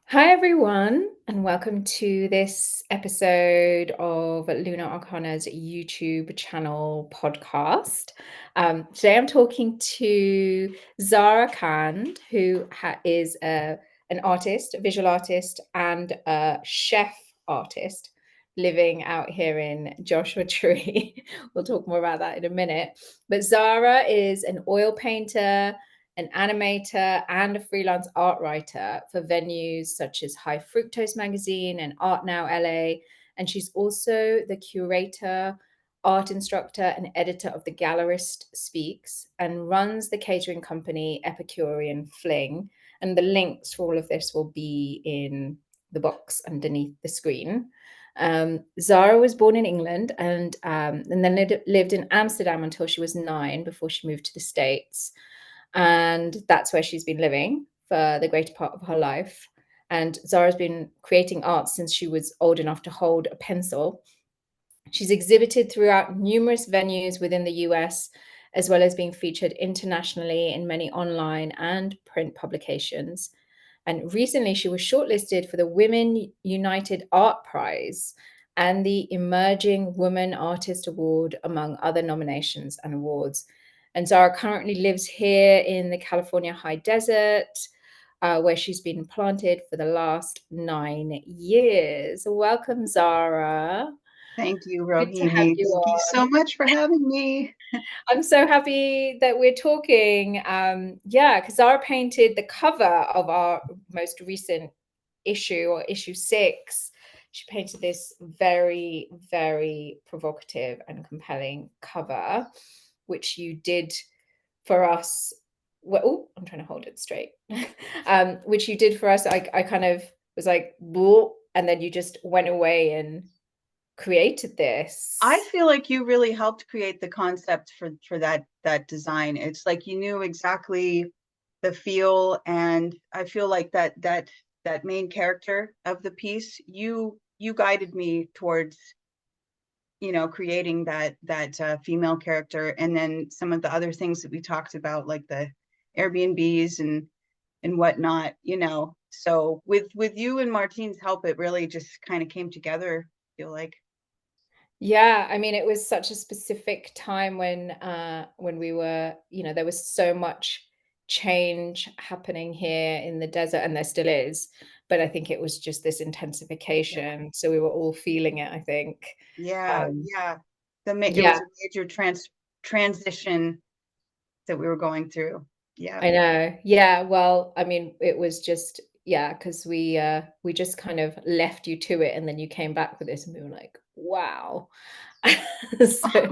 Hi, everyone, and welcome to this episode of Luna Arcana's YouTube channel podcast. Today I'm talking to Zara Kand, who is an artist, a visual artist, and a chef artist living out here in Joshua Tree. We'll talk more about that in a minute. But Zara is an oil painter, an animator, and a freelance art writer for venues such as Hi-Fructose magazine and ArtNowLA. And she's also the curator, art instructor, and editor of the Gallerist Speaks, and runs the catering company Epicurean Fling. And the links for all of this will be in the box underneath the screen. Zara was born in England and then lived in Amsterdam until she was 9 before she moved to the States. And that's where she's been living for the greater part of her life. And Zara's been creating art since she was old enough to hold a pencil. She's exhibited throughout numerous venues within the US, as well as being featured internationally in many online and print publications. And recently, she was shortlisted for the Women United Art Prize and the Emerging Woman Artist Award, among other nominations and awards. And Zara currently lives here in the California high desert, where she's been planted for the last 9 years. Welcome, Zara. Thank you, Good to have Rohini. you Thank you on. so much for having me. I'm so happy that we're talking. Yeah, because Zara painted the cover of our most recent issue, or issue 6. She painted this very, very provocative and compelling cover, which you did for us. Well, oh, I'm trying to hold it straight. Which you did for us. I kind of was like, "Whoa," and then you just went away and created I this. feel like you really helped create the concept for that design. It's like you knew exactly the feel, and I feel like that main character of the piece, you guided me towards creating that female character, and then some of the other things that we talked about, like the Airbnbs and whatnot. So with you and Martine's help, it really just kind of came together, I feel like. Yeah, I mean, it was such a specific time when we were, there was so much change happening here in the desert, and there still is. But I think it was just this Yeah. intensification. So we were all feeling it, I think. Yeah, Um, yeah. It yeah, was a major transition that we were going through. Yeah. I know. Yeah, well, I mean, it was just, yeah, because we just kind of left you to it, and then you came back with this, and we were like, wow. So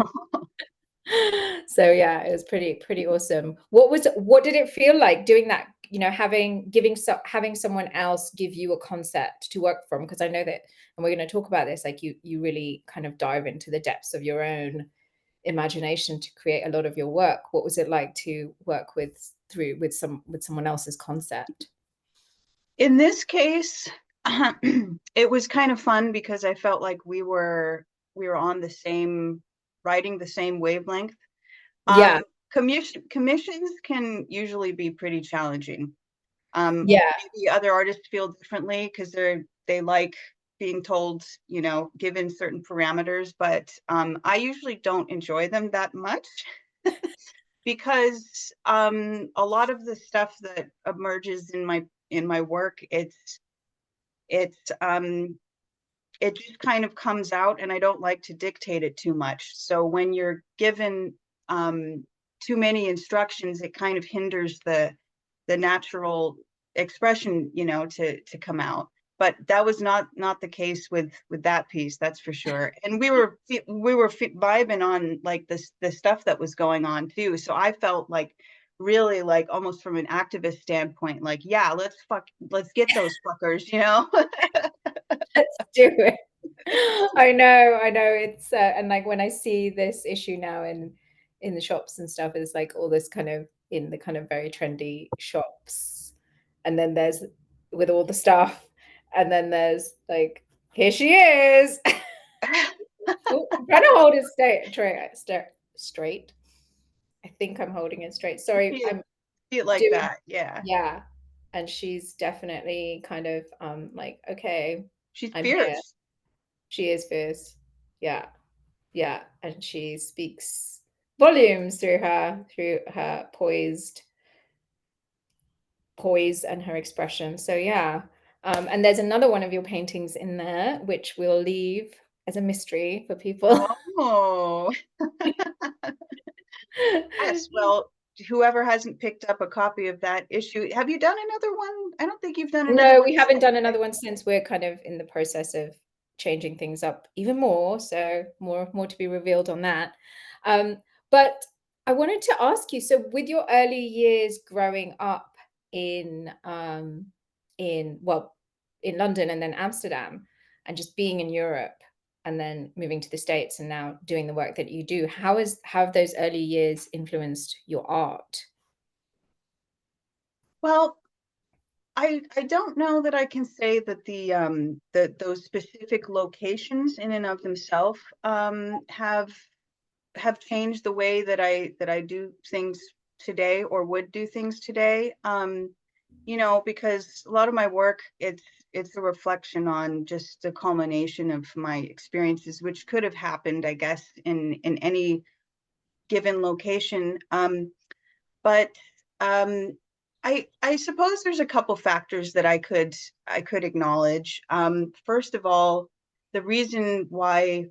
So yeah, it was pretty awesome. What did it feel like doing that, having someone else give you a concept to work from? Because I know that, and we're going to talk about this, like you really kind of dive into the depths of your own imagination to create a lot of your work. What was it like to work with someone else's concept? In this case, it was kind of fun because I felt like we were on the same, writing the same wavelength. Yeah, Commissions can usually be pretty challenging. yeah, Maybe other artists feel differently because they like being told, given certain parameters, but I usually don't enjoy them that much because a lot of the stuff that emerges in my work, it's it just kind of comes out, and I don't like to dictate it too much. So when you're given too many instructions, it kind of hinders the natural expression, to come out. But that was not the case with that piece, that's for sure. And we were vibing on like the stuff that was going on too. So I felt like really, like, almost from an activist standpoint, like, yeah, let's get those fuckers. let's do it. I know. It's and like when I see this issue now in the shops and stuff, it's like all this kind of in the kind of very trendy shops, and then there's with all the stuff, and then there's like here she is. Oh, I'm trying to hold it straight. I think I'm holding it straight. Sorry, see it I'm see it like doing that, yeah. yeah. and she's definitely kind of like, okay, She's I'm here. fierce. She is fierce. Yeah. Yeah. And she speaks volumes through her poise and her expression. So yeah. And there's another one of your paintings in there, which we'll leave as a mystery for people. Oh, yes. Well, whoever hasn't picked up a copy of that issue, have you done another one? I don't think you've done another No, one we haven't since, done right? another one since. We're kind of in the process of changing things up even more, so more to be revealed on that. Um, but I wanted to ask you, so with your early years growing up in well, in London and then Amsterdam, and just being in Europe and then moving to the States and now doing the work that you do, how have those early years influenced your art? Well, I don't know that I can say that those specific locations in and of themselves have changed the way that I do things today or would do things today. You know, because a lot of my work, it's a reflection on just the culmination of my experiences, which could have happened, I guess, in any given location. But um, I suppose there's a couple factors that I could acknowledge. First of all, the reason why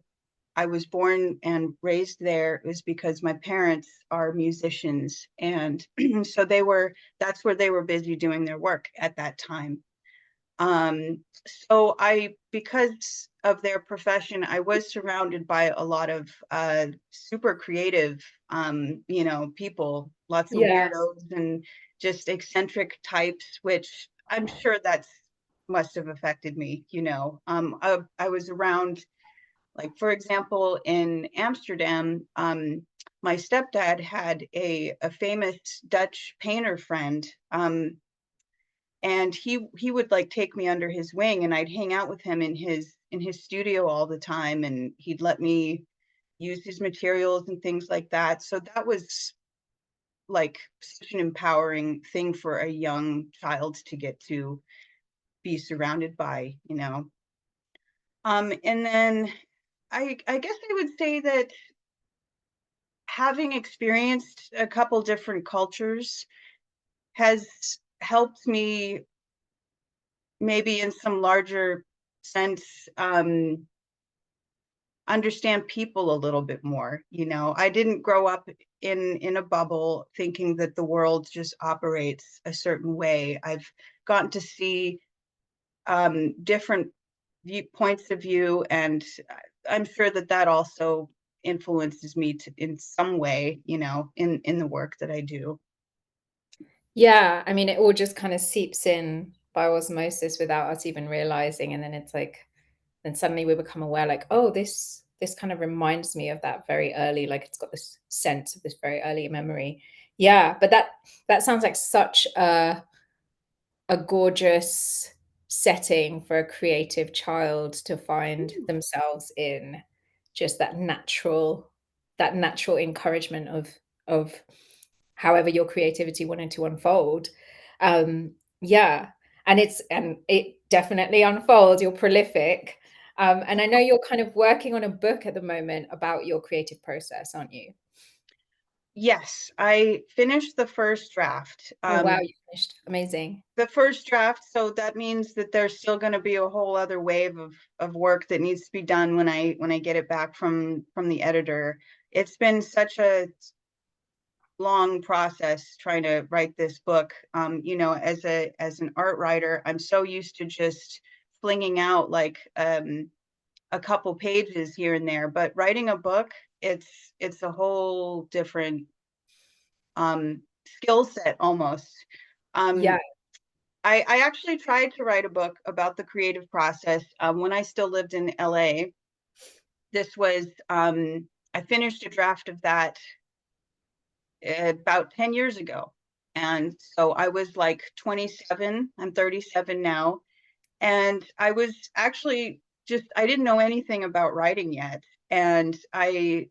I was born and raised there is because my parents are musicians, and so that's where they were busy doing their work at that time. So because of their profession, I was surrounded by a lot of super creative, people, lots of Yeah. weirdos and just eccentric types, which I'm sure that's must have affected me. I was around, like, for example, in Amsterdam, my stepdad had a famous Dutch painter friend. And he would like take me under his wing, and I'd hang out with him in his studio all the time, and he'd let me use his materials and things like that. So that was like such an empowering thing for a young child to get to be surrounded by. And then I guess I would say that having experienced a couple different cultures has helped me, maybe in some larger sense, understand people a little bit more. I didn't grow up in a bubble thinking that the world just operates a certain way. I've gotten to see different points of view, and I'm sure that that also influences me in some way, in the work that I do. Yeah, I mean, it all just kind of seeps in by osmosis without us even realizing, and then it's like, then suddenly we become aware, like, oh, this kind of reminds me of that very early, like it's got this sense of this very early memory. Yeah, but that sounds like such a gorgeous setting for a creative child to find themselves in, just that natural encouragement of however your creativity wanted to unfold. Um, yeah, and it definitely unfolds. You're prolific. And I know you're kind of working on a book at the moment about your creative process, aren't you? Yes, I finished the first draft. Oh, wow, you finished. Amazing. So that means that there's still going to be a whole other wave of work that needs to be done when I get it back from the editor. It's been such a long process trying to write this book. As an art writer, I'm so used to just flinging out like a couple pages here and there, but writing a book, it's a whole different skill set almost. Yeah. Um, I actually tried to write a book about the creative process when I still lived in LA. This was, I finished a draft of that about 10 years ago. And so I was like 27, I'm 37 now. And I was actually I didn't know anything about writing yet. And I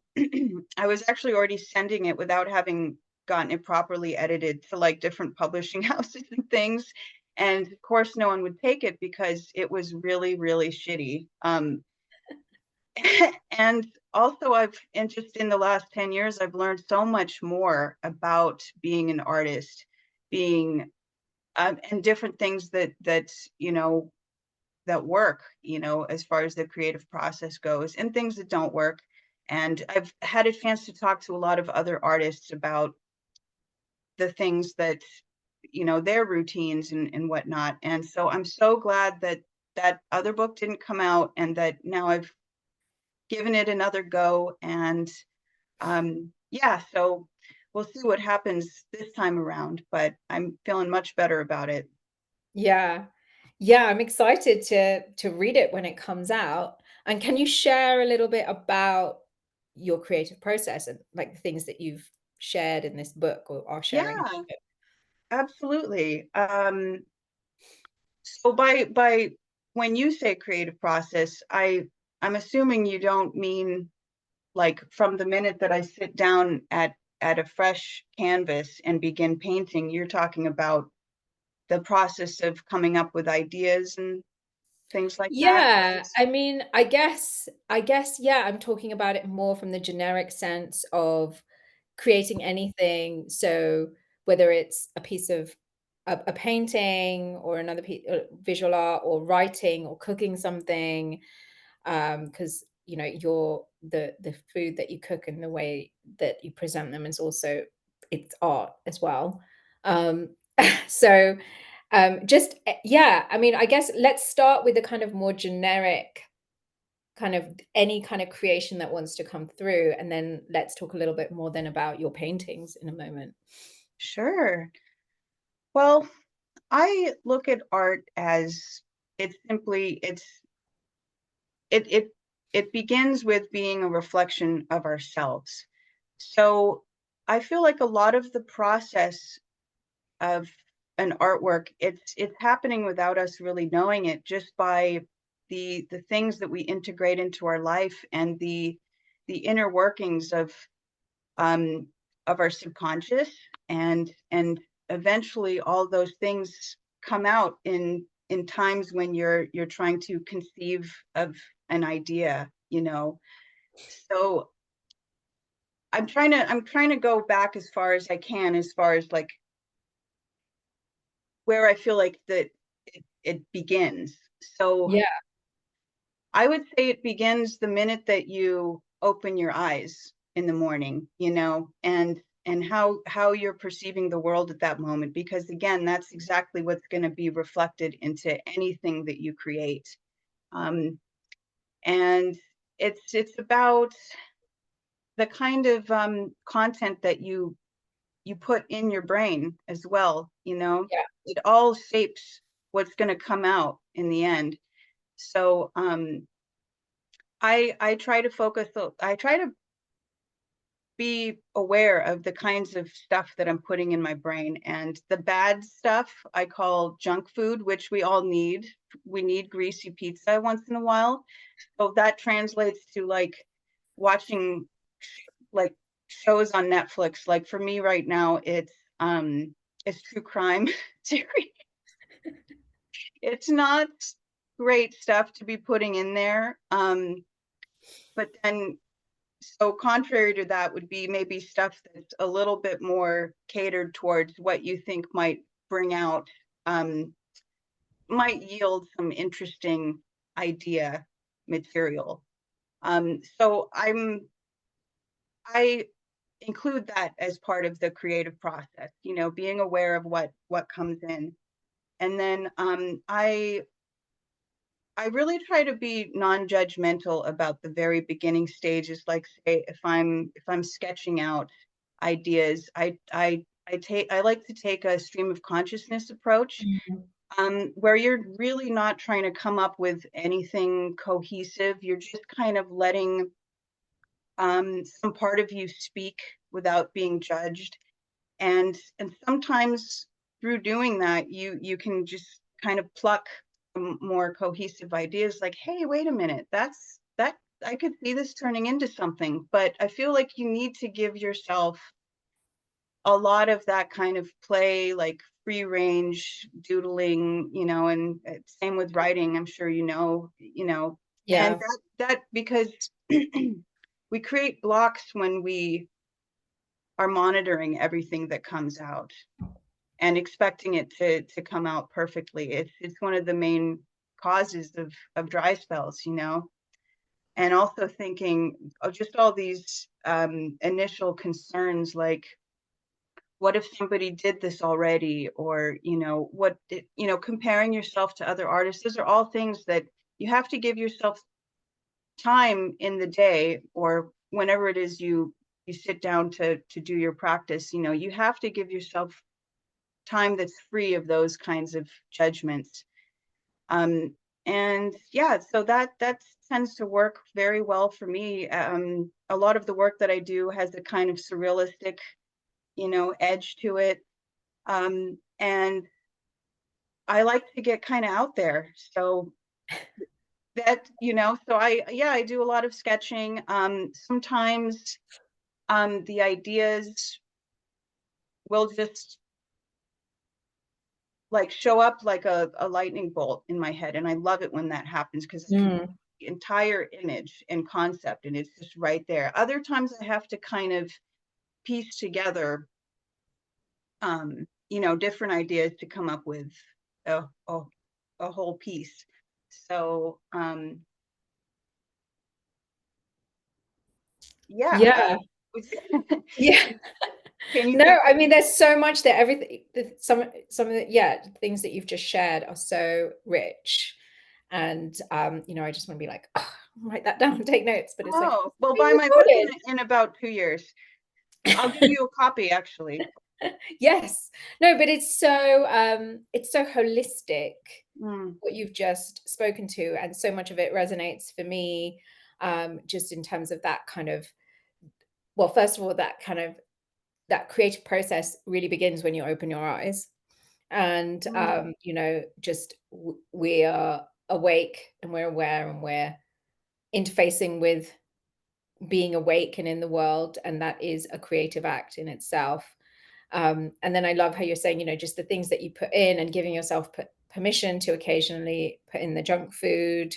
was actually already sending it without having gotten it properly edited to like different publishing houses and things. And of course, no one would take it because it was really, really shitty. And also, and just in the last 10 years, I've learned so much more about being an artist, being, and different things that work, as far as the creative process goes, and things that don't work. And I've had a chance to talk to a lot of other artists about the things that, their routines and whatnot. And so I'm so glad that that other book didn't come out, and that now I've given it another go. And yeah, so we'll see what happens this time around, but I'm feeling much better about it. Yeah. Yeah, I'm excited to read it when it comes out. And can you share a little bit about your creative process and like the things that you've shared in this book or are sharing in Yeah, this absolutely. So by when you say creative process, I'm assuming you don't mean like from the minute that I sit down at a fresh canvas and begin painting. You're talking about the process of coming up with ideas and things like that. Yeah, I mean, I guess, yeah, I'm talking about it more from the generic sense of creating anything. So whether it's a piece of a painting or another piece, visual art or writing or cooking something, because your the food that you cook and the way that you present them is also it's art as well. Um, so just yeah, I mean, I guess let's start with the kind of more generic kind of any kind of creation that wants to come through, and then let's talk a little bit more then about your paintings in a moment. Sure. Well, I look at art as it's simply it it it begins with being a reflection of ourselves. So I feel like a lot of the process of an artwork, it's happening without us really knowing it, just by the things that we integrate into our life, and the inner workings um of our subconscious. And eventually all those things come out in times when you're trying to conceive of an idea. So I'm trying to go back as far as I can, as far as like where I feel like that it begins. So Yeah, I would say it begins the minute that you open your eyes in the morning, and how you're perceiving the world at that moment, because again, that's exactly what's going to be reflected into anything that you create. Um, and it's about the kind of content that you put in your brain as well. yeah. It all shapes what's going to come out in the end. So I try to I try to be aware of the kinds of stuff that I'm putting in my brain, and the bad stuff I call junk food, which we all need. We need greasy pizza once in a while. So that translates to like watching like shows on Netflix. Like for me right now, it's true crime series. It's not great stuff to be putting in there. But then, so contrary to that would be maybe stuff that's a little bit more catered towards what you think might bring out, um, might yield some interesting idea material. So I include that as part of the creative process, being aware of what comes in. And then I really try to be non-judgmental about the very beginning stages. Like, say, if I'm sketching out ideas, I like to take a stream of consciousness approach, Mhm. where you're really not trying to come up with anything cohesive. You're just kind of letting some part of you speak without being judged. And sometimes through doing that, you can just kind of pluck more cohesive ideas, like, hey, wait a minute, that I could see this turning into something. But I feel like you need to give yourself a lot of that kind of play, like free range doodling, you know, and same with writing, I'm sure you know, and Yeah. that because we create blocks when we are monitoring everything that comes out and expecting it to come out perfectly. It's one of the main causes of dry spells, you know. And also thinking of just all these initial concerns, like what if somebody did this already, or what did, comparing yourself to other artists. Those are all things that you have to give yourself time in the day, or whenever it is you sit down to do your practice. You have to give yourself time that's free of those kinds of judgments. And yeah, so that tends to work very well for me. A lot of the work that I do has a kind of surrealistic, edge to it. And I like to get kind of out there. So so I do a lot of sketching. Sometimes the ideas will just like show up like a lightning bolt in my head. And I love it when that happens, because I can Mm. the entire image and concept and it's just right there. Other times I have to kind of piece together different ideas to come up with a, a, a whole piece. So yeah. Yeah. Yeah. Can you No, think I mean, there's so much there. Everything, some of the, yeah, things that you've just shared are so rich. And, I just want to be like, oh, write that down, take notes. But it's like, oh, it's well, buy being my book recorded. in about 2 years. I'll give you a copy, actually. Yes. No, but it's so holistic, Mm. what you've just spoken to. And so much of it resonates for me, just in terms of that kind of, well, first of all, that creative process really begins when you open your eyes. And Mm. just we are awake and we're aware and we're interfacing with being awake and in the world, and that is a creative act in itself. And then I love how you're saying, just the things that you put in and giving yourself permission to occasionally put in the junk food,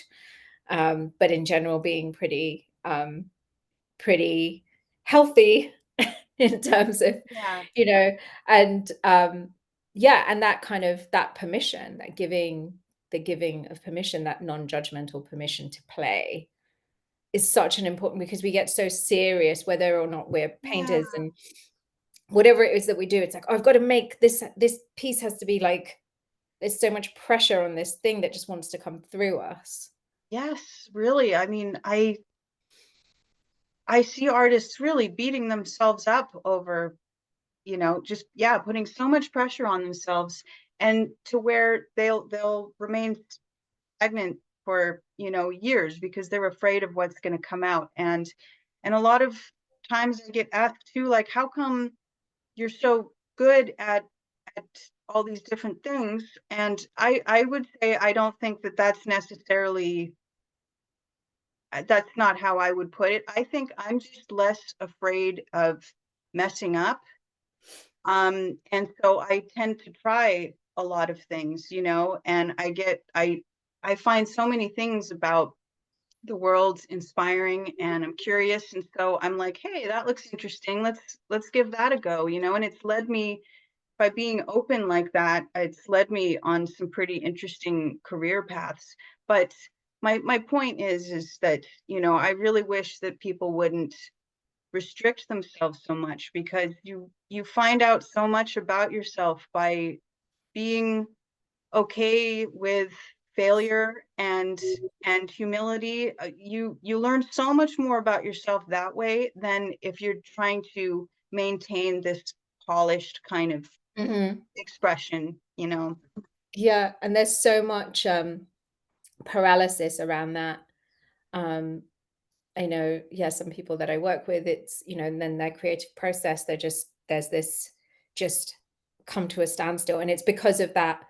but in general being pretty healthy in terms of, Yeah. you know, and yeah, and that kind of that permission, the giving of permission, that non-judgmental permission to play is such an important, because we get so serious, whether or not we're Yeah. painters and whatever it is that we do. It's like, oh, I've got to make this piece has to be like, there's so much pressure on this thing that just wants to come through us. Yes, really. I mean, I see artists really beating themselves up over, just yeah, putting so much pressure on themselves, and to where they'll remain stagnant for, years, because they're afraid of what's going to come out. And a lot of times I get asked too, like, how come you're so good at all these different things? And I would say I don't think that that's necessarily that's not how I would put it. I think I'm just less afraid of messing up. And so I tend to try a lot of things, and I find so many things about the world inspiring, and I'm curious. And so I'm like, hey, that looks interesting. Let's give that a go, and it's led me, by being open like that, it's led me on some pretty interesting career paths. But my point is that, I really wish that people wouldn't restrict themselves so much, because you find out so much about yourself by being okay with failure and humility. You learn so much more about yourself that way than if you're trying to maintain this polished kind of Mhm. expression. Yeah, and there's so much paralysis around that. Um, I know, yeah, some people that I work with, it's, and then their creative process, there's this just come to a standstill. And it's because of that,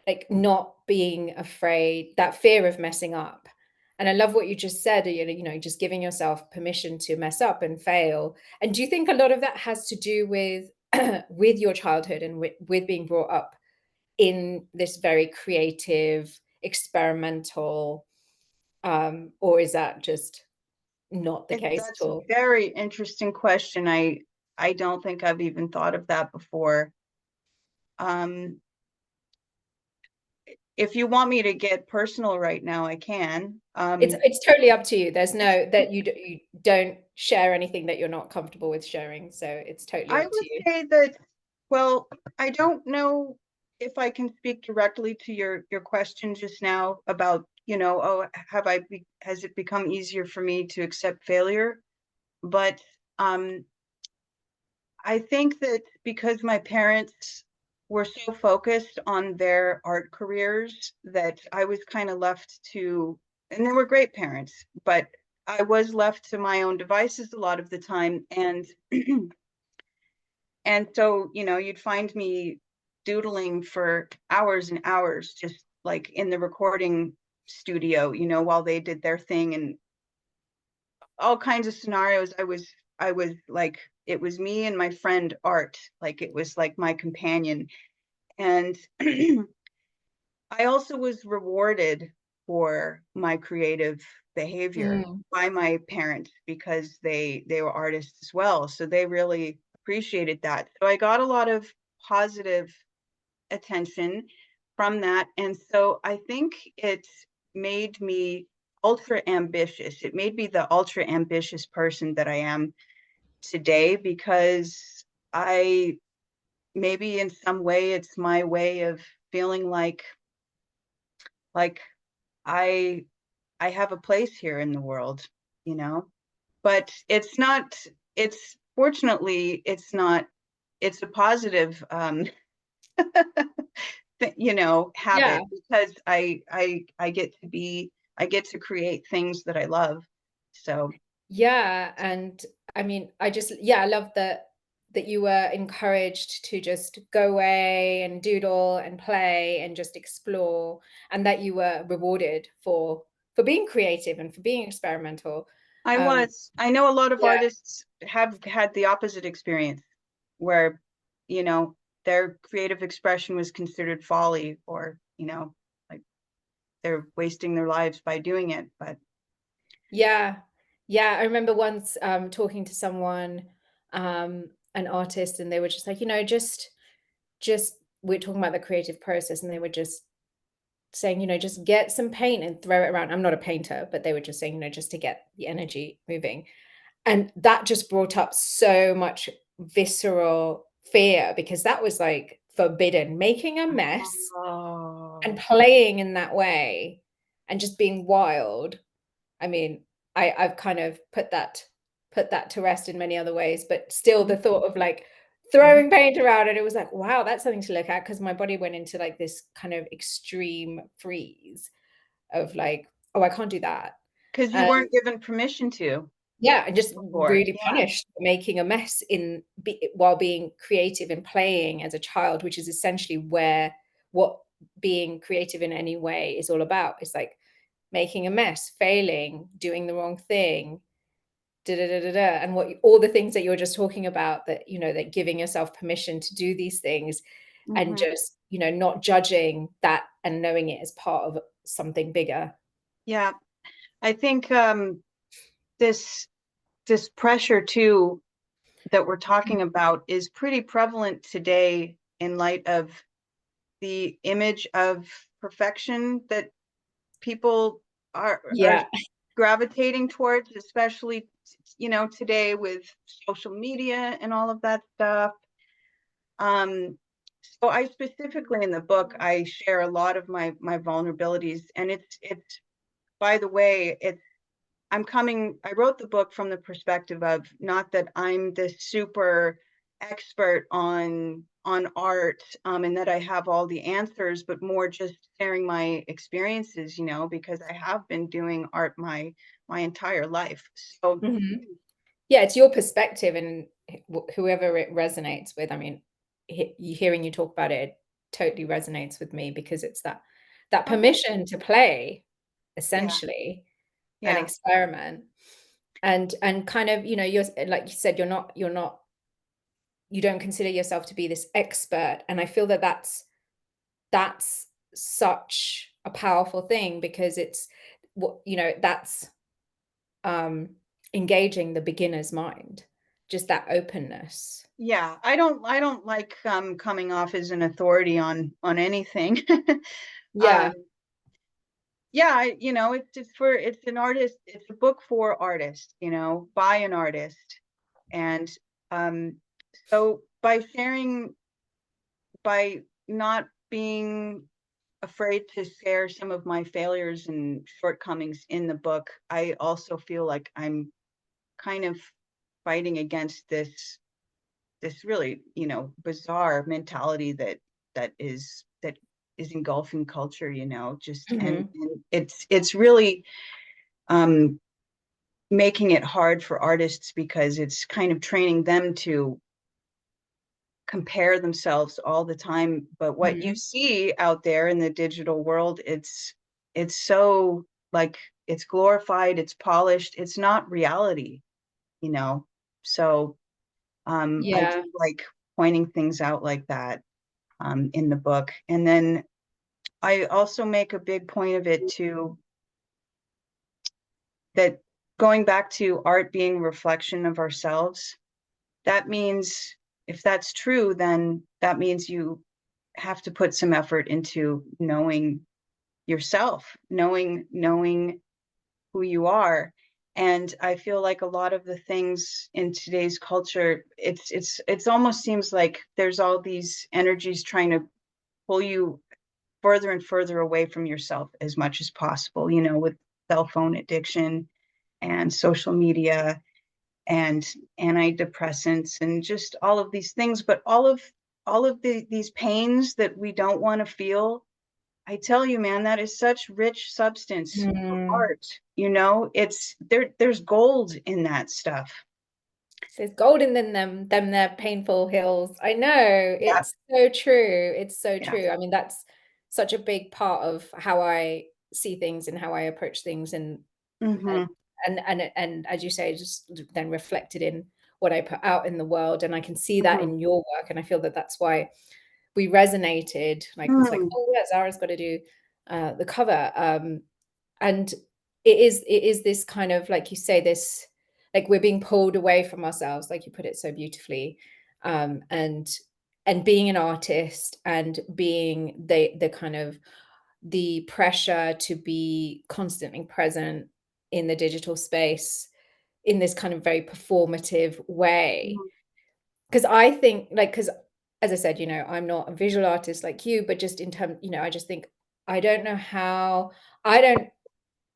like not being afraid, that fear of messing up. And I love what you just said, just giving yourself permission to mess up and fail. And do you think a lot of that has to do with with your childhood and with being brought up in this very creative, experimental, or is that just not the case at That's a all? very interesting question. I don't think I've even thought of that before. If you want me to get personal right now, I can. It's totally up to you. There's no that you don't share anything that you're not comfortable with sharing, so it's totally I up to would you. say that, well, I don't know if I can speak directly to your question just now about, oh, has it become easier for me to accept failure? But I think that because my parents were so focused on their art careers that I was kind of left to, and they were great parents, but I was left to my own devices a lot of the time. And and so, you'd find me doodling for hours and hours, just like in the recording studio, while they did their thing, and all kinds of scenarios. I was like, it was me and my friend Art, like it was like my companion. And I also was rewarded for my creative behavior Mm, by my parents because they were artists as well. So they really appreciated that. So I got a lot of positive attention from that. And so I think it made me ultra ambitious. It made me the ultra ambitious person that I am today, because I, maybe in some way, it's my way of feeling like I I have a place here in the world, you know. But it's not, it's fortunately it's not, it's a positive yeah, habit, because I get to be, I get to create things that I love. So yeah, and I mean, I love that you were encouraged to just go away and doodle and play and just explore, and that you were rewarded for being creative and for being experimental. Um, I know a lot of yeah, artists have had the opposite experience, where, you know, their creative expression was considered folly, or, like they're wasting their lives by doing it. But yeah, yeah. I remember once talking to someone, an artist, and they were just like, just we're talking about the creative process, and they were just saying, just get some paint and throw it around. I'm not a painter, but they were just saying, just to get the energy moving. And that just brought up so much visceral fear because that was like forbidden. Making a mess and oh, playing in that way and just being wild. I mean, I've kind of put that to rest in many other ways, but still the thought of like throwing paint around and it was like, wow, that's something to look at because my body went into like this kind of extreme freeze of like, oh, I can't do that. because you Um, weren't given permission to yeah, and just before. really Yeah. punished for making a mess while being creative and playing as a child, which is essentially what being creative in any way is all about. It's like making a mess, failing, doing the wrong thing, da da da da da, and all the things that you're just talking about, that that giving yourself permission to do these things, and Hmm. just not judging that and knowing it as part of something bigger. Yeah. I think this this pressure too that we're talking about is pretty prevalent today, in light of the image of perfection that people are Yeah, gravitating towards, especially today with social media and all of that stuff. So I specifically, in the book, I share a lot of my vulnerabilities, and it's by the way, it's I wrote the book from the perspective of, not that I'm this super expert on art, and that I have all the answers, but more just sharing my experiences, because I have been doing art my entire life. So mhm. Yeah, it's your perspective, and whoever it resonates with. I mean, hearing you talk about it, it totally resonates with me because it's that oh, permission to play, yeah, essentially, and yeah, experiment, and kind of, you're like you said, you're not you don't consider yourself to be this expert. And I feel that that's such a powerful thing, because it's what, that's um engaging the beginner's mind, just that openness. Yeah, I don't like coming off as an authority on anything. Yeah. um yeah, it's an artist, it's a book for artists, by an artist. And um so by sharing, by not being afraid to share some of my failures and shortcomings in the book, I also feel like I'm kind of fighting against this really, bizarre mentality that is engulfing culture, just Mhm. and it's really um making it hard for artists, because it's kind of training them to compare themselves all the time. But what you Mhm. see out there in the digital world, it's so, like, it's glorified, it's polished, it's not reality, you know. So I do Yeah. like pointing things out like that in the book. And then I also make a big point of it too, that going back to art being a reflection of ourselves, that means, if that's true, then that means you have to put some effort into knowing yourself, knowing who you are. And I feel like a lot of the things in today's culture, it's almost seems like there's all these energies trying to pull you further and further away from yourself as much as possible, with cell phone addiction and social media and antidepressants and just all of these things. But all of these pains that we don't want to feel, I tell you, man, that is such rich substance for Mm. art. It's there's gold in that stuff. There's golden in them their painful hills. I know, Yeah, it's so true, it's so yeah. true. I mean, that's such a big part of how I see things and how I approach things, and Mm-hmm. and as you say, just then reflected in what I put out in the world, and I can see that Mm-hmm. in your work, and I feel that that's why we resonated. Like, it was like, Mm. "Oh, yeah, Zara's gotta do, the cover," and it is this kind of, like you say, this, like, we're being pulled away from ourselves, like you put it so beautifully, and being an artist and being the kind of the pressure to be constantly present in the digital space in this kind of very performative way. Mhm. Because I think, like, because as I said, I'm not a visual artist like you, but just in terms, I just think I don't know how I don't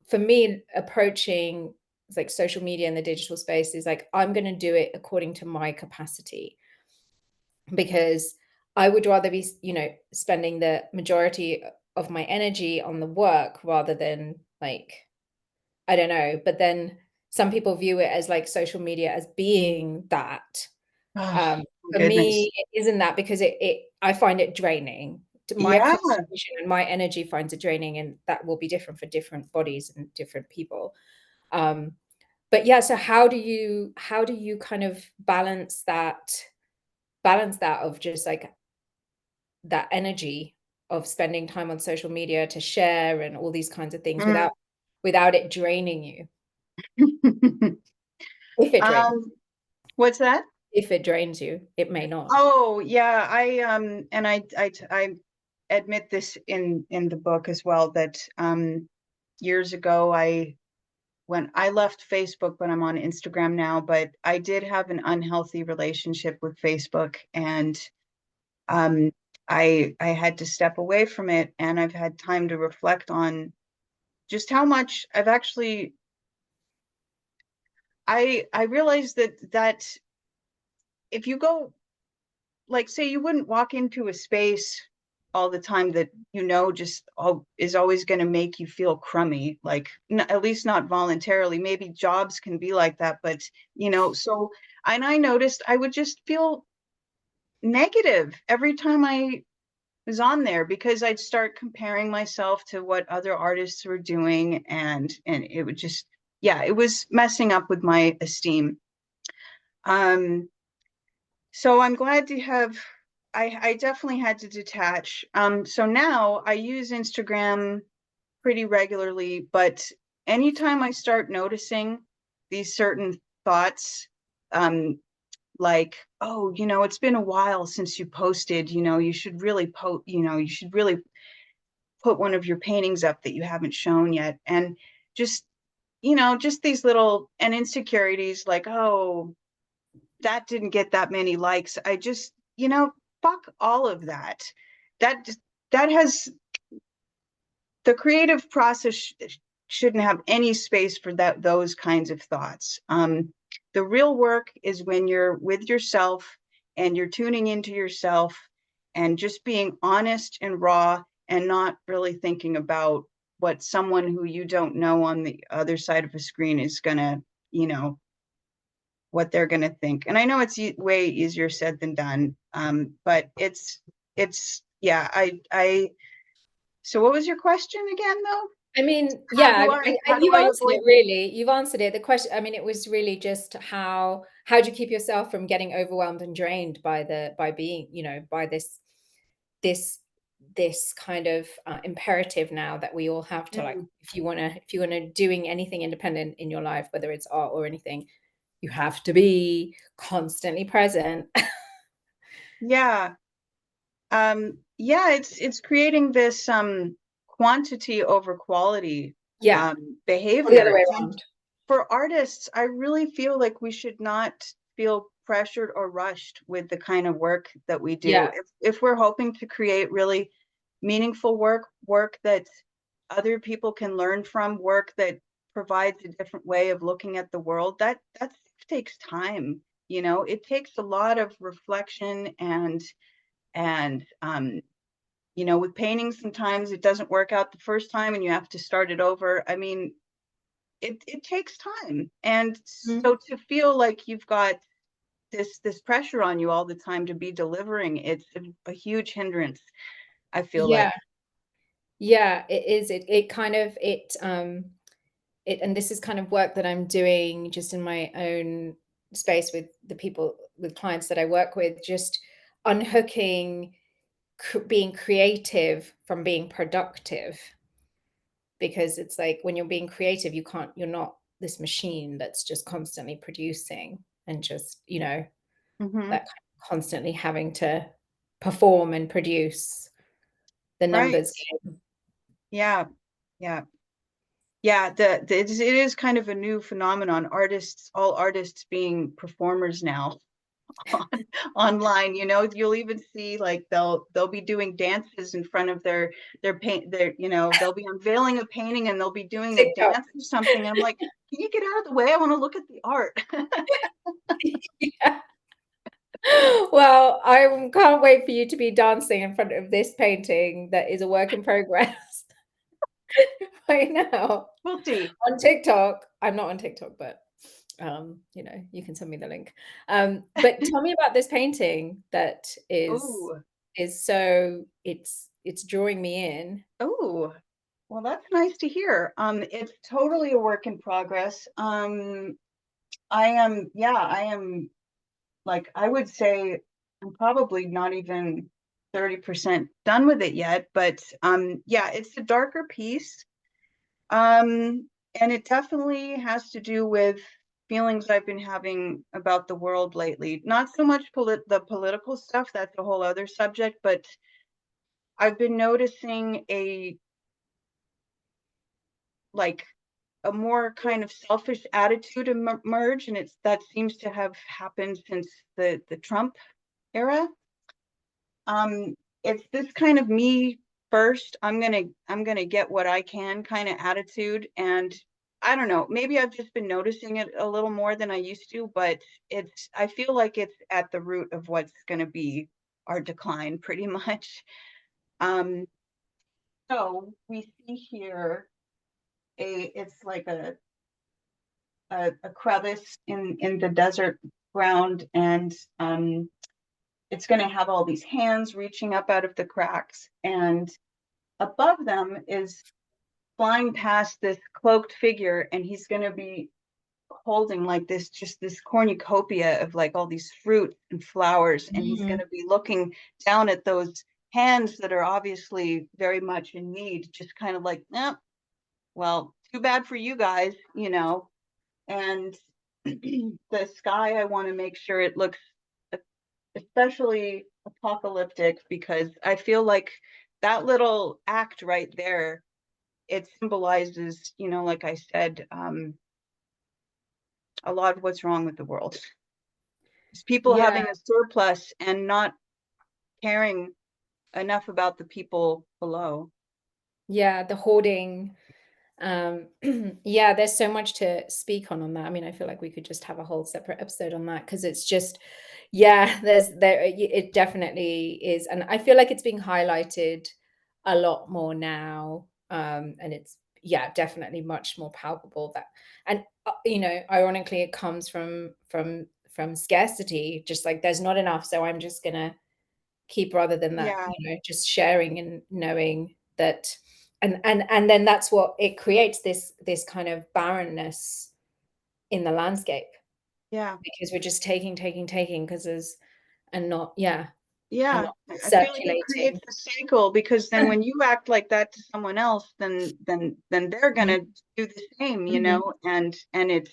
for me, approaching like social media and the digital space is like, I'm going to do it according to my capacity, because I would rather be, spending the majority of my energy on the work rather than, like, I don't know. But then some people view it as like social media as being that. Oh, Um, my for goodness. me, it isn't that, because I find it draining. My Yeah. concentration and my energy finds it draining, and that will be different for different bodies and different people. Um, but yeah, so how do you kind of balance that of just like that energy of spending time on social media to share and all these kinds of things Mm. without it draining you? If it drains What's that? if it drains you, it may not. Oh, yeah. I admit this in the book as well, that years ago, when I left Facebook, but I'm on Instagram now, but I did have an unhealthy relationship with Facebook, and um I had to step away from it, and I've had time to reflect on just how much I've actually I realized that if you go, like, say you wouldn't walk into a space all the time that just is always going to make you feel crummy, like, at least not voluntarily. Maybe jobs can be like that, but so, and I noticed I would just feel negative every time I was on there, because I'd start comparing myself to what other artists were doing, and it would just, yeah, it was messing up with my esteem. um So I'm glad to have, I definitely had to detach. So now I use Instagram pretty regularly, but anytime I start noticing these certain thoughts, like, oh, it's been a while since you posted, you should really you should really put one of your paintings up that you haven't shown yet. And just, just these little and insecurities like, oh, that didn't get that many likes. I just, fuck all of that. That just, that has the creative process shouldn't have any space for those kinds of thoughts. The real work is when you're with yourself and you're tuning into yourself and just being honest and raw and not really thinking about what someone who you don't know on the other side of a screen is gonna, what they're gonna think. And I know it's way easier said than done, but yeah. So what was your question again, though? I mean, How yeah, do I how do you've I answered avoid? it really. You've answered it. The question, I mean, it was really just how do you keep yourself from getting overwhelmed and drained by being, by this this kind of imperative now that we all have to, like, Mm, if you want to doing anything independent in your life, whether it's art or anything, you have to be constantly present. yeah. Yeah, it's creating this quantity over quality Yeah, or the other behavior. way And around. for artists, I really feel like we should not feel pressured or rushed with the kind of work that we do. Yeah. If we're hoping to create really meaningful work that other people can learn from, work that provides a different way of looking at the world, that takes time. It takes a lot of reflection and with painting, sometimes it doesn't work out the first time and you have to start it over. I mean, it takes time. And Mhm. so to feel like you've got this pressure on you all the time to be delivering, it's a huge hindrance, I feel Yeah. like. Yeah, it is. It kind of and this is kind of work that I'm doing just in my own space with the people, with clients that I work with, just unhooking being creative from being productive, because it's like when you're being creative, you're not this machine that's just constantly producing and just, Hmm. that kind of constantly having to perform and produce the Right. numbers game. Yeah. Yeah. Yeah, it is kind of a new phenomenon. All artists being performers now. on, online. You'll even see, like, they'll be doing dances in front of their paint, they'll be unveiling a painting and they'll be doing a TikTok. dance or something. I'm like, can you get out of the way? I want to look at the art. Yeah. Well, I can't wait for you to be dancing in front of this painting that is a work in progress right now We'll see. on TikTok. I'm not on TikTok, but you can send me the link. But tell me about this painting that Oh, is so it's drawing me in. oh, well, that's nice to hear. It's totally a work in progress. I am, like, I would say I'm probably not even 30% done with it yet, but yeah, it's a darker piece. And it definitely has to do with feelings I've been having about the world lately. Not so much the political stuff, that's a whole other subject, but I've been noticing like a more kind of selfish attitude emerge, and that seems to have happened since the Trump era. Um, it's this kind of me first. I'm gonna get what I can kind of attitude, and I don't know. Maybe I've just been noticing it a little more than I used to, but I feel like it's at the root of what's going to be our decline, pretty much. Um, so we see here it's like a crevice in the desert ground, and it's going to have all these hands reaching up out of the cracks, and above them is flying past this cloaked figure, and he's going to be holding like this, just this cornucopia of like all these fruit and flowers, and he's going to be looking down at those hands that are obviously very much in need, just kind of like, eh, well, too bad for you guys, you know. And the sky, I want to make sure it looks especially apocalyptic, because I feel like that little act right there, it symbolizes, you know, like I said, a lot of what's wrong with the world. It's people Yeah, having a surplus and not caring enough about the people below. yeah, the hoarding. Yeah, there's so much to speak on that. I mean, I feel like we could just have a whole separate episode on that because it's just, yeah, it definitely is, and I feel like it's being highlighted a lot more now, and it's, yeah, definitely much more palpable that, and ironically, it comes from scarcity, just like there's not enough, so I'm just gonna keep, rather than that, Yeah, just sharing and knowing that, and then that's what it creates, this kind of barrenness in the landscape, yeah, because we're just taking because there's, and not, yeah, and yeah. not I feel like it circulating. creates a cycle, because then when you act like that to someone else, then they're Mhm, gonna do the same, you mhm. know, and it's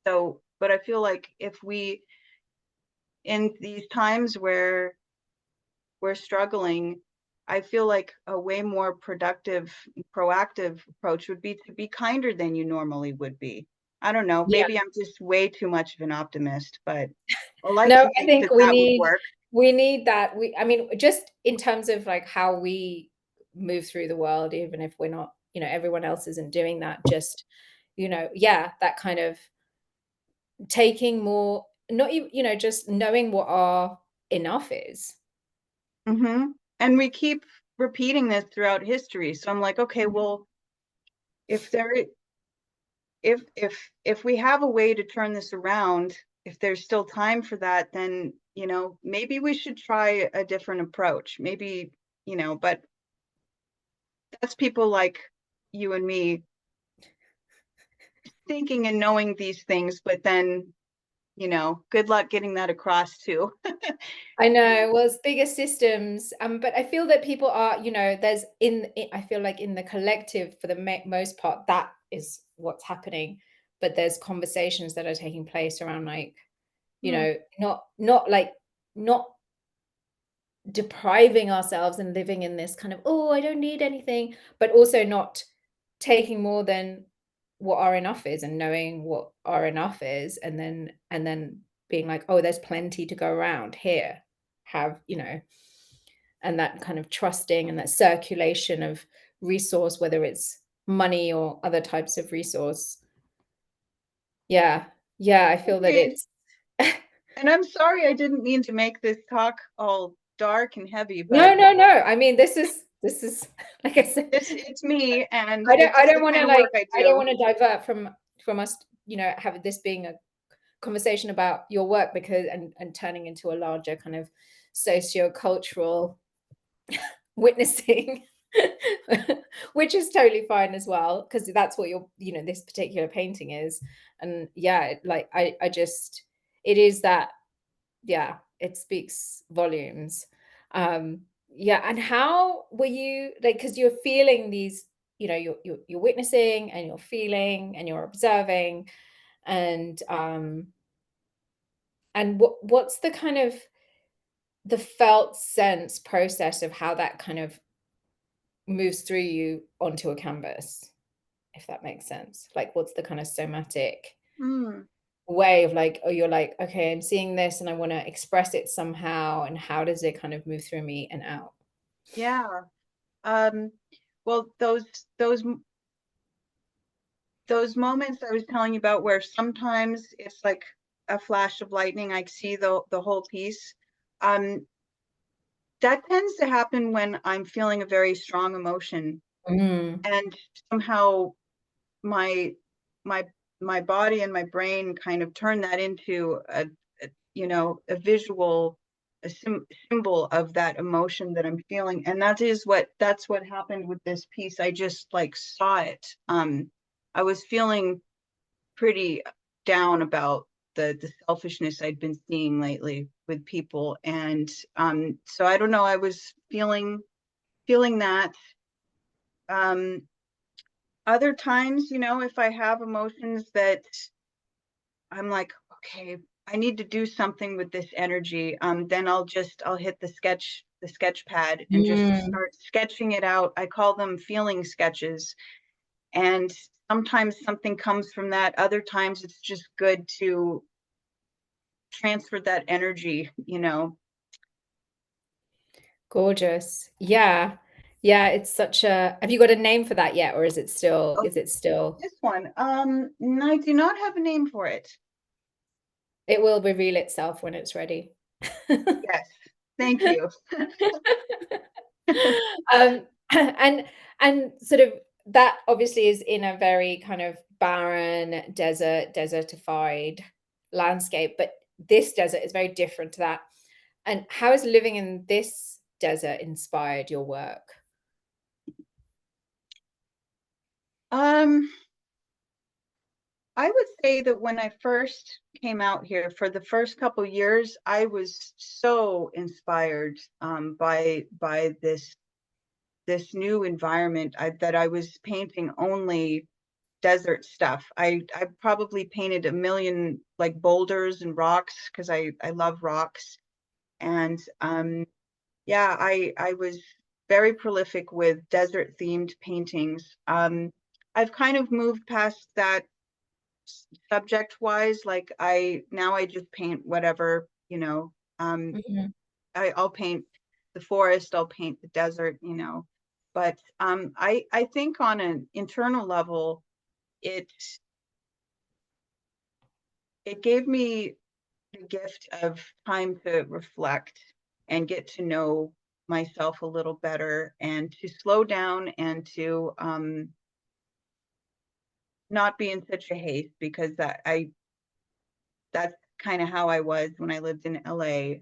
so. But I feel like if we, in these times where we're struggling, I feel like a way more productive, proactive approach would be to be kinder than you normally would be. I don't know, Yeah. maybe I'm just way too much of an optimist, but I like No, to I think think that that would work. we need that. I mean, just in terms of like how we move through the world, even if we're not, everyone else isn't doing that, just, yeah, that kind of taking more, not even, just knowing what our enough is. And we keep repeating this throughout history. So I'm like, okay, Mhm. well, if there if we have a way to turn this around, if there's still time for that, then, you know, maybe we should try a different approach. Maybe, you know, but that's people like you and me thinking and knowing these things, but then, you know, good luck getting that across too. I You know? know, well, it's bigger systems, but I feel that people are, there's I feel like in the collective, for the most part, that is what's happening. But there's conversations that are taking place around, like, Hmm. not like, not depriving ourselves and living in this kind of, oh, I don't need anything, but also not taking more than what our enough is, and knowing what our enough is, and then being like, oh, there's plenty to go around here, have, and that kind of trusting and that circulation of resource, whether it's money or other types of resource. Yeah, yeah, I feel that Agreed. it's And I'm sorry, I didn't mean to make this talk all dark and heavy, no, but no, no, I mean, this is like I said, it's me, and I it's don't the wanna, kind of like, work I I don't do. wanna divert from us, having this being a conversation about your work, because, and turning into a larger kind of socio-cultural witnessing, which is totally fine as well, because that's what this particular painting is. And yeah, like, I just, it is that, yeah, it speaks volumes. Yeah, and how were you, like, because you're feeling these, you're witnessing, and you're feeling, and you're observing, and what's the kind of the felt sense process of how that kind of moves through you onto a canvas, if that makes sense? Like, what's the kind of somatic Mm, way of, like, oh, you're like, okay, I'm seeing this and I want to express it somehow, and how does it kind of move through me and out? yeah. Um, well, those moments I was telling you about, where sometimes it's like a flash of lightning, I see the whole piece. Um, that tends to happen when I'm feeling a very strong emotion, Mm, and somehow my my my body and my brain kind of turn that into a you know, a visual, symbol of that emotion that I'm feeling, and that's what happened with this piece. I just like saw it. I was feeling pretty. down about the selfishness I'd been seeing lately with people. And so I don't know, I was feeling that. Other times, you know, if I have emotions that I'm like, okay, I need to do something with this energy, then I'll hit the sketch pad and just Mm. start sketching it out. I call them feeling sketches. And sometimes something comes from that. Other times it's just good to transfer that energy, you know. Gorgeous. Yeah. Yeah, it's such a have you got a name for that yet, or Oh, is it still this one. I do not have a name for it. it will reveal itself when it's ready. Yes. Thank you. Um, and sort of that obviously is in a very kind of barren, desertified landscape, but this desert is very different to that. And how has living in this desert inspired your work? Um, I would say that when I first came out here, for the first couple years, I was so inspired by this new environment. That I was painting only desert stuff. I probably painted a million like boulders and rocks because I love rocks. And yeah, I was very prolific with desert themed paintings. I've kind of moved past that subject wise. Like I just paint whatever, you know. Mhm. I'll paint the forest, I'll paint the desert, you know. But I think on an internal level, it it gave me the gift of time to reflect and get to know myself a little better, and to slow down, and to not be in such a haste, because that's kind of how I was when I lived in LA.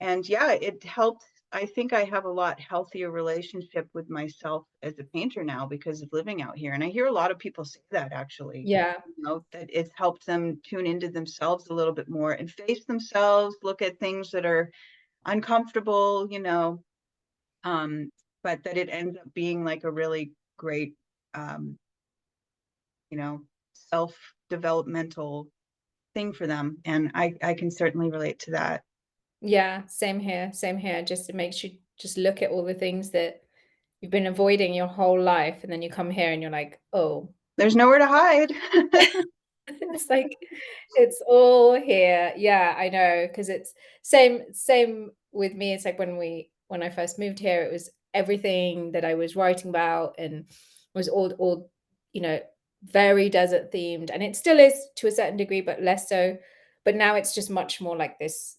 And yeah, it helped. I think I have a lot healthier relationship with myself as a painter now because of living out here. And I hear a lot of people say that, actually, Yeah. you know, that it's helped them tune into themselves a little bit more and face themselves, look at things that are uncomfortable, you know, but that it ends up being like a really great, um, you know, self-developmental thing for them. And I can certainly relate to that. Yeah, same here, same here. Just it makes you just look at all the things that you've been avoiding your whole life, and then you come here and you're like, "Oh." There's nowhere to hide. It's like it's all here. Yeah, I know, because it's same with me. It's like when I first moved here, it was everything that I was writing about and was all, you know, very desert themed, and it still is to a certain degree, but less so. But now it's just much more like this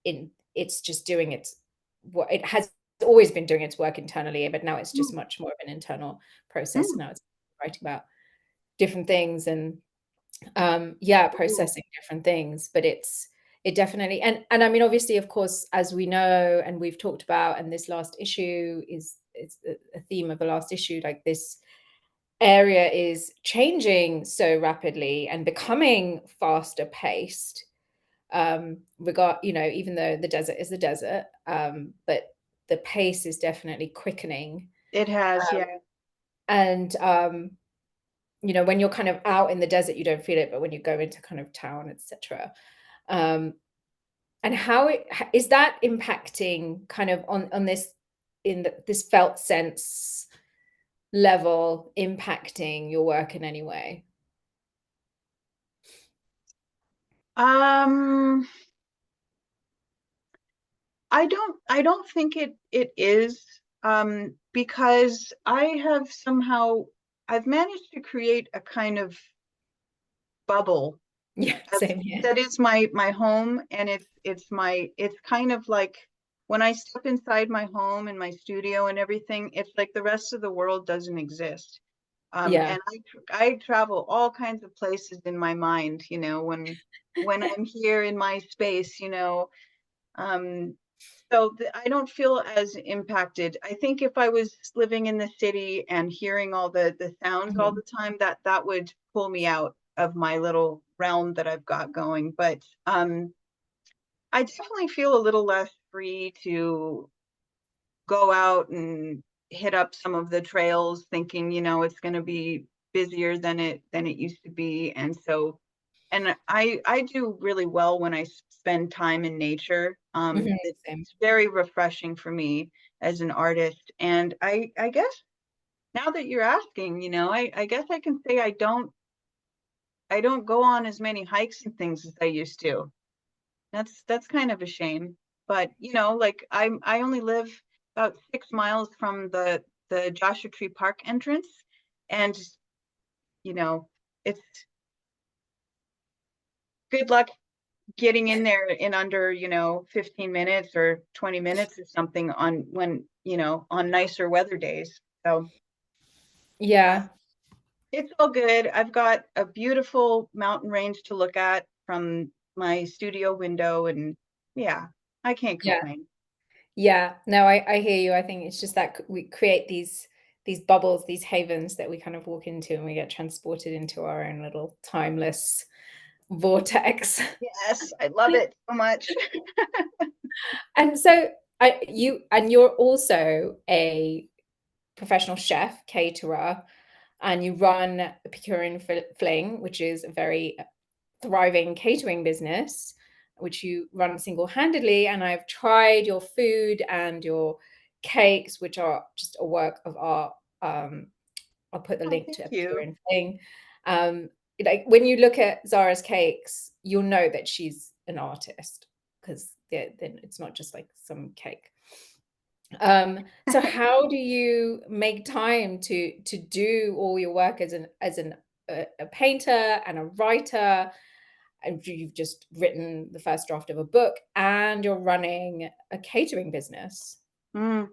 in it's just doing its what it has always been doing its work internally, but now it's just much more of an internal process. Mm, Now it's writing about different things and yeah, cool. processing different things, but it definitely and I mean, obviously, of course, as we know and we've talked about, and this last issue is it's a theme of the last issue, like this area is changing so rapidly and becoming faster paced. Regard, you know, even though the desert is the desert, but the pace is definitely quickening. It has, yeah. And you know, when you're kind of out in the desert, you don't feel it, but when you go into kind of town, etc. Um, and is that impacting kind of on this this felt sense level impacting your work in any way? Um, I don't think it is, because I've managed to create a kind of bubble Yeah, of same here. that is my home, and it's kind of like when I step inside my home and my studio and everything, it's like the rest of the world doesn't exist. Yeah. And I travel all kinds of places in my mind, you know, when I'm here in my space, you know. Um, so I don't feel as impacted. I think if I was living in the city and hearing all the sounds all Mhm. the time, that would pull me out of my little realm that I've got going. But I definitely feel a little less free to go out and hit up some of the trails thinking, it's going to be busier than it used to be. And so, and I do really well when I spend time in nature. Same. It's very refreshing for me as an artist. And I guess now that you're asking, I guess I can say I don't go on as many hikes and things as I used to. That's kind of a shame. But like I only live about 6 miles from the Joshua Tree Park entrance, and it's good luck getting in there in under 15 minutes or 20 minutes or something on nicer weather days. So Yeah. it's all good. I've got a beautiful mountain range to look at from my studio window, and yeah, I can't Yeah. complain. Yeah. No, I hear you. I think it's just that we create these bubbles, these havens that we kind of walk into and we get transported into our own little timeless vortex. Yes, I love it so much. And so you're also a professional chef, caterer, and you run Epicurean Fling, which is a very thriving catering business, which you run single-handedly. And I've tried your food and your cakes, which are just a work of art. I'll put the Oh, link thank to you. Epicurean Fling. Um, like when you look at Zara's cakes, you'll know that she's an artist because then it's not just like some cake. So how do you make time to do all your work as a painter and a writer? And you've just written the first draft of a book, and you're running a catering business. Mm,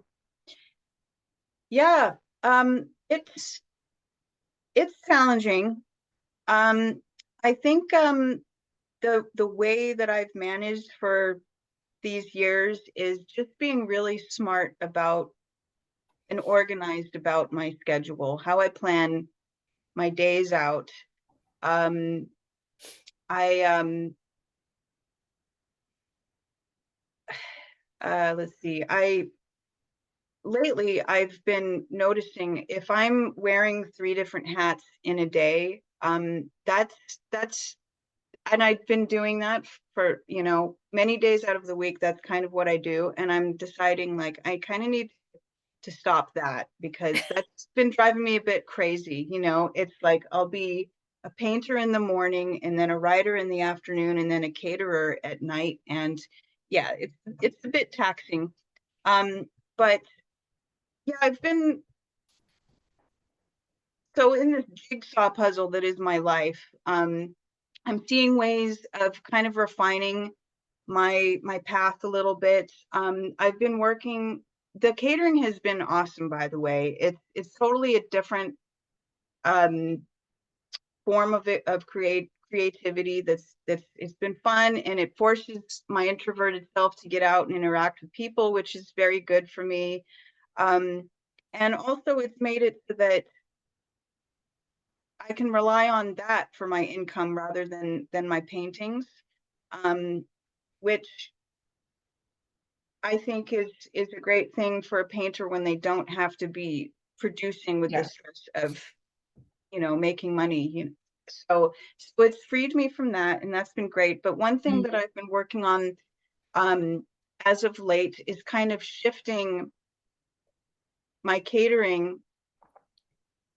yeah, it's challenging. I think the way that I've managed for these years is just being really smart about and organized about my schedule, how I plan my days out. Um, I let's see. I lately I've been noticing if I'm wearing 3 different hats in a day, that's and I've been doing that for, many days out of the week. That's kind of what I do. And I'm deciding like I kind of need to stop that because that's been driving me a bit crazy. It's like I'll be a painter in the morning and then a writer in the afternoon and then a caterer at night. And yeah, it's a bit taxing. But yeah, I've been so in this jigsaw puzzle that is my life. I'm seeing ways of kind of refining my path a little bit. I've been working. The catering has been awesome, by the way. It's totally a different um, form of creativity. That's it's been fun, and it forces my introverted self to get out and interact with people, which is very good for me. Um, and also, it's made it so that I can rely on that for my income rather than my paintings, um, which I think is a great thing for a painter when they don't have to be producing with the Yeah. stress of making money. So it's freed me from that, and that's been great. But one thing that Mm. I've been working on um, as of late is kind of shifting my catering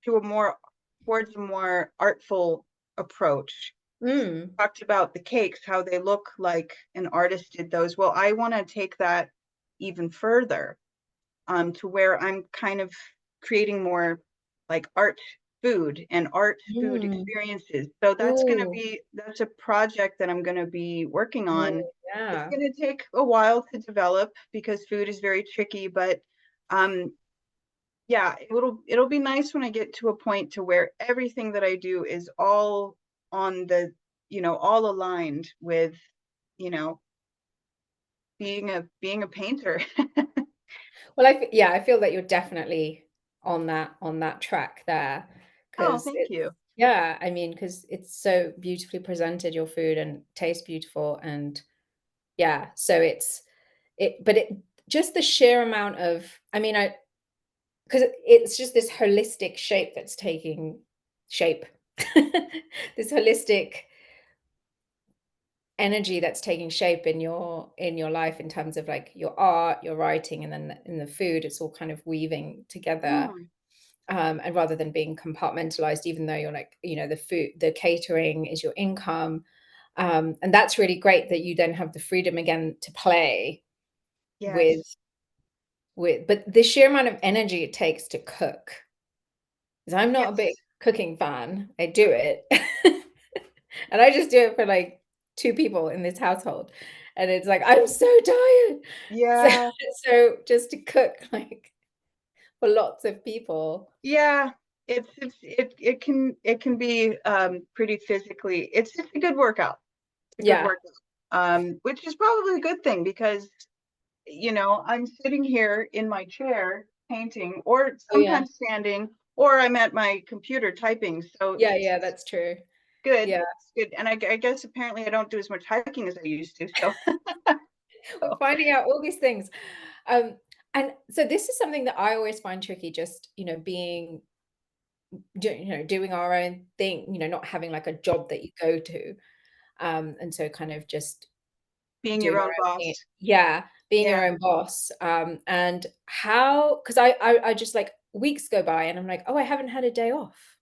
to a more towards a more artful approach. Mm. Talked about the cakes, how they look like an artist did those. Well, I want to take that even further, to where I'm kind of creating more like art food and art food Mm. experiences. So Ooh. that's a project that I'm gonna be working Ooh, on. It's yeah. gonna take a while to develop because food is very tricky, but um yeah, it'll be nice when I get to a point to where everything that I do is all on all aligned with, you know, being a painter. Well, yeah, I feel that you're definitely on that track there, Oh, because thank you. Yeah, I mean, because it's so beautifully presented, your food, and tastes beautiful, and yeah, so but it just the sheer amount of, I mean, I because it's just this holistic shape that's taking shape. This holistic energy that's taking shape in your life in terms of like your art, your writing, and then in the food, it's all kind of weaving together. Mm, And rather than being compartmentalized, even though you're like, the food, the catering is your income. And that's really great that you then have the freedom again to play with yes. but the sheer amount of energy it takes to cook. 'Cause I'm not a big Yes. cooking fan. I do it. And I just do it for, like, 2 people in this household, and it's like, I'm so tired. So Yeah. so just to cook, like, for lots of people. Yeah. It can be pretty physically. It's a good workout. It's a good Yeah. workout. Which is probably a good thing because I'm sitting here in my chair painting, or Oh, yeah. sometimes standing, or I'm at my computer typing. So Yeah, yeah, that's true. good. Yeah. It's good. And I guess apparently I don't do as much hiking as I used to. So, We're so finding out all these things. Um, and so this is something that I always find tricky, just, being doing our own thing, not having, like, a job that you go to. And so kind of just being doing your our own own thing. boss. Yeah, being your Yeah. own boss. And how, 'cause I just, like, weeks go by and I'm like, "Oh, I haven't had a day off."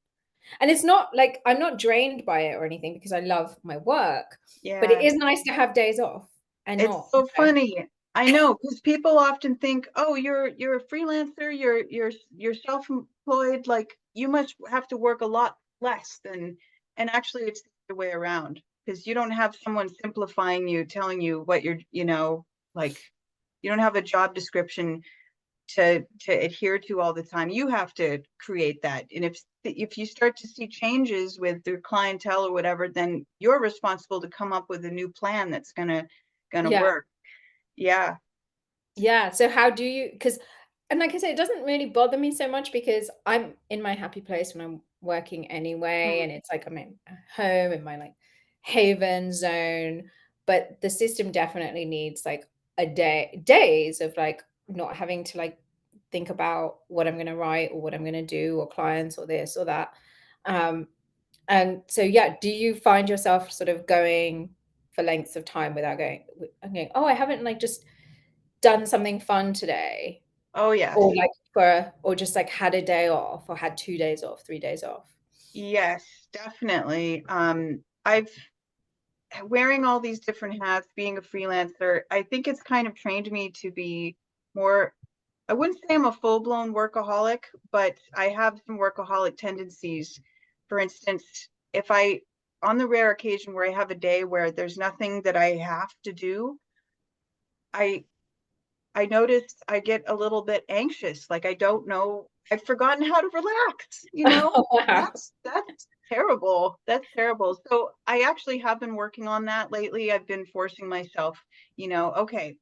And it's not like I'm not drained by it or anything because I love my work, but it Yeah. is nice to have days off and It's not so have. funny. I know, because people often think, "Oh, you're a freelancer, you're self-employed, like you must have to work a lot less than," and actually it's the other way around, because you don't have someone simplifying you, telling you what like you don't have a job description to adhere to all the time. You have to create that. And if you start to see changes with their clientele or whatever, then you're responsible to come up with a new plan that's gonna Yeah. work. Yeah. Yeah, so how do you? Because, and like I said, it doesn't really bother me so much because I'm in my happy place when I'm working anyway, Mm. and it's like I'm in home in my, like, haven zone, but the system definitely needs, like, a days of, like, not having to, like, think about what I'm gonna write or what I'm gonna do or clients or this or that. Um, and so, yeah, do you find yourself sort of going for lengths of time without going, "Oh, I haven't, like, just done something fun today," Oh or yes. like or just like had a day off or had 2 days off, 3 days off. Yes, definitely. I've wearing all these different hats, being a freelancer, I think it's kind of trained me to be more. I wouldn't say I'm a full-blown workaholic, but I have some workaholic tendencies. For instance, if I, on the rare occasion where I have a day where there's nothing that I have to do, I I noticed I get a little bit anxious. Like I don't know, I've forgotten how to relax, Oh, wow. That's terrible. That's terrible. So I actually have been working on that lately. I've been forcing myself, okay,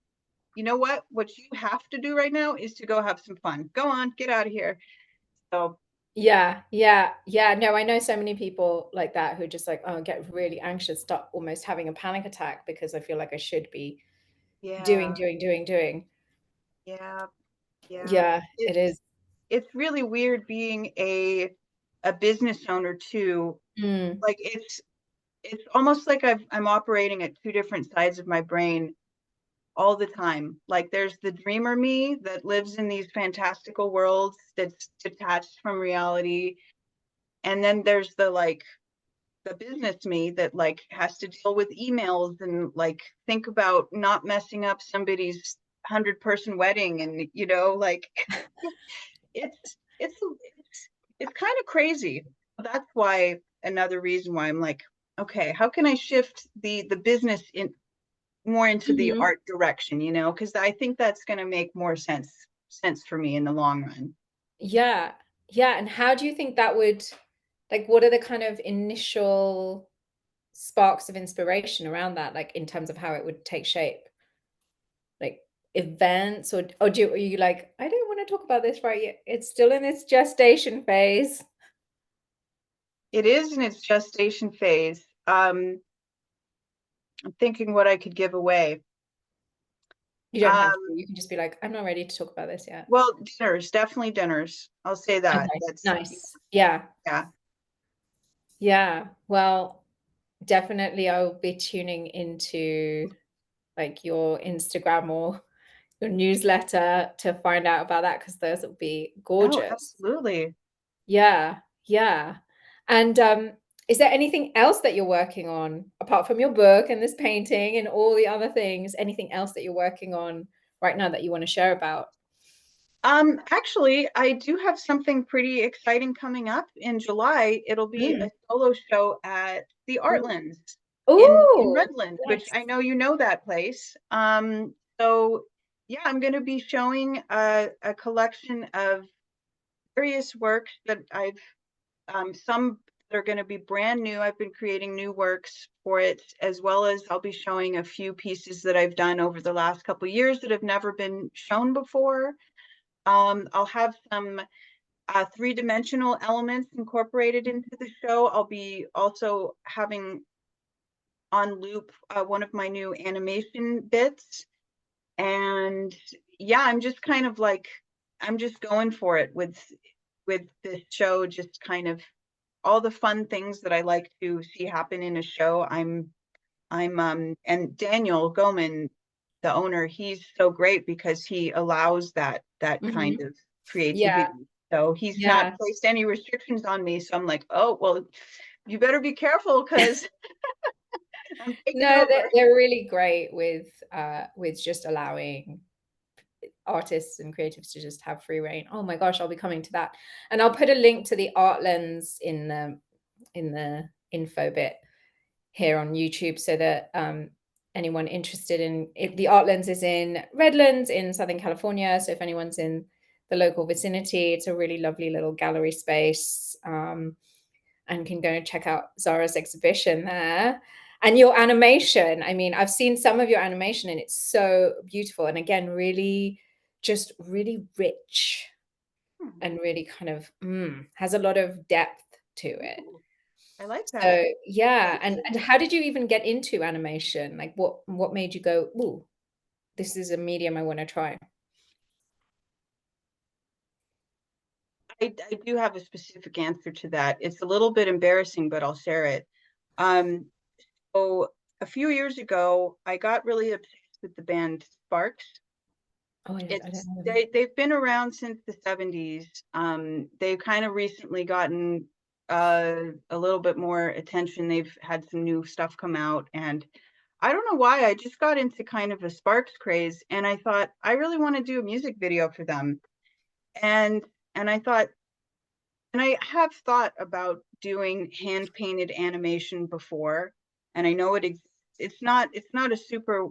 you know what? What you have to do right now is to go have some fun. Go on, get out of here. So Yeah, yeah, yeah. No, I know so many people like that who just like, oh, get really anxious, start almost having a panic attack because I feel like I should be doing, yeah, doing, doing, doing. yeah, yeah. Yeah, it is. It's really weird being a business owner too. Mm. Like it's almost like I'm operating at two different sides of my brain all the time. Like there's the dreamer me that lives in these fantastical worlds that's detached from reality. And then there's the business me that like has to deal with emails and like think about not messing up somebody's 100-person wedding. And like it's kind of crazy. That's why another reason why I'm like, okay, how can I shift the business in more into the Mhm. art direction, because I think that's going to make more sense for me in the long run. Yeah. Yeah, and how do you think that would, like, what are the kind of initial sparks of inspiration around that, like, in terms of how it would take shape? Like, events, or are you like, "I don't wanna talk about this right yet. It's still in its gestation phase." It is in its gestation phase. I'm thinking what I could give away. You don't have to. You can just be like, I'm not ready to talk about this yet. Well, dinners, definitely dinners. I'll say that. Okay, That's nice. Yeah. yeah. Yeah. Well, definitely I'll be tuning into like your Instagram or your newsletter to find out about that because those will be Oh, gorgeous. absolutely. Yeah, yeah. And is there anything else that you're working on apart from your book and this painting and all the other things? Anything else that you're working on right now that you want to share about? Actually, I do have something pretty exciting coming up in July. It'll be Mm. a solo show at the Ooh. Artlands in Ooh, Redlands, which yes. I know you know that place. So yeah, I'm going to be showing a collection of various works that I've some that are going to be brand new. I've been creating new works for it, as well as I'll be showing a few pieces that I've done over the last couple of years that have never been shown before. I'll have some three-dimensional elements incorporated into the show. I'll be also having on loop one of my new animation bits. And yeah, I'm just kind of like, I'm just going for it with this show, just kind of all the fun things that I like to see happen in a show. And Daniel Goman, the owner, he's so great because he allows that kind Mhm. of Yeah, creativity. So he's not yeah. placed any restrictions on me. So I'm like, oh, well, you better be careful because I'm taking No, over. they're really great with just allowing artists and creatives to just have free reign. Oh my gosh, I'll be coming to that. And I'll put a link to the art lens in the info bit here on YouTube so that anyone interested in it, the art lens is in Redlands in Southern California. So if anyone's in the local vicinity, it's a really lovely little gallery space. And can go and check out Zara's exhibition there. And your animation, I mean, I've seen some of your animation and it's so beautiful. And again, really, just really rich Hmm. and really kind of has a lot of depth to it. Ooh, I like that. So yeah, Thank and you. how did you even get into animation? Like what made you go, "Ooh, this is a medium I want to try." I do have a specific answer to that. It's a little bit embarrassing, but I'll share it. Um, so a few years ago, I got really obsessed with the band Sparks. Oh, I don't It's know them. they've been around since the 70s. They've kind of recently gotten a little bit more attention. They've had some new stuff come out, and I don't know why I just got into kind of a Sparks craze, and I thought I really want to do a music video for them. And and I thought, and I have thought about doing hand painted animation before, and I know it's not a super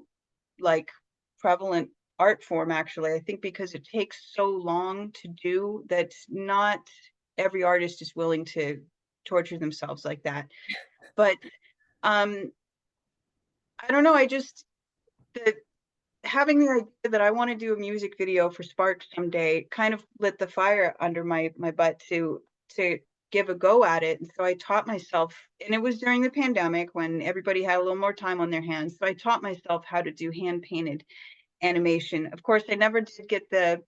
like prevalent art form actually. I think because it takes so long to do that not every artist is willing to torture themselves like that. But um I don't know, I just the having the idea that I want to do a music video for Sparks someday kind of lit the fire under my butt to give a go at it. And so I taught myself, and it was during the pandemic when everybody had a little more time on their hands. So I taught myself how to do hand painted animation. Of course, I never did get the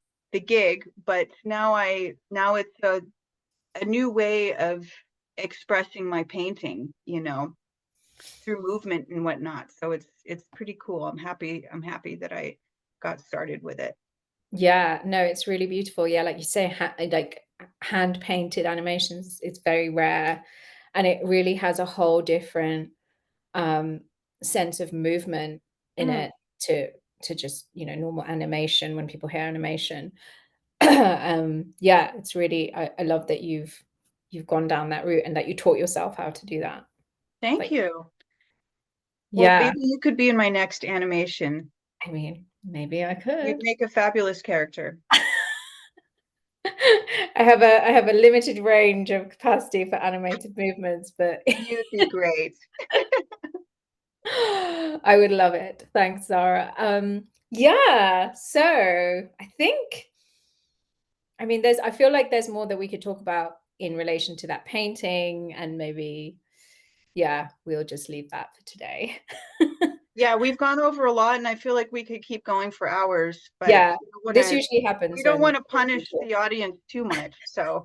gig, but now it's a new way of expressing my painting, through movement and whatnot. So it's pretty cool. I'm happy that I got started with it. Yeah, no, it's really beautiful. Yeah, like you say, like hand painted animations, it's very rare, and it really has a whole different um, sense of movement in Mm, it to just normal animation when people hear animation. Yeah, it's really I love that you've gone down that route and that you taught yourself how to do that. thank Like, you. Well, yeah, maybe you could be in my next animation. I mean, maybe I You'd could. make a fabulous character. I have a limited range of capacity for animated movements, but You'd be great. I would love it. Thanks, Zara. Yeah, so I think, I mean, I feel like there's more that we could talk about in relation to that painting, and maybe, yeah, we'll just leave that for today. Yeah, we've gone over a lot, and I feel like we could keep going for hours, but Yeah, this usually we happens don't when want to punish the audience too much. So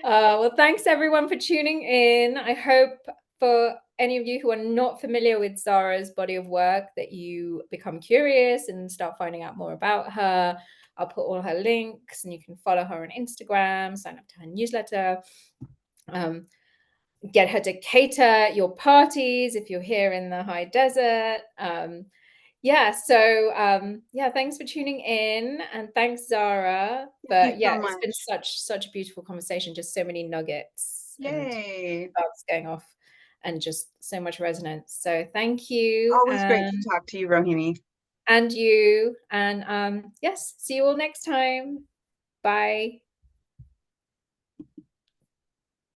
well, thanks everyone for tuning in. I hope for any of you who are not familiar with Zara's body of work that you become curious and start finding out more about her. I'll put all her links, and you can follow her on Instagram, sign up to her newsletter, get her to cater your parties if you're here in the high desert. Yeah, so yeah, thanks for tuning in, and thanks, Zara. thank you But yeah, so it's been much. such a beautiful conversation, just so many nuggets and Yay. sparks going off, and just so much resonance. So thank you, Always great to talk to you, Rohini. and you, and yes, see you all next time. Bye.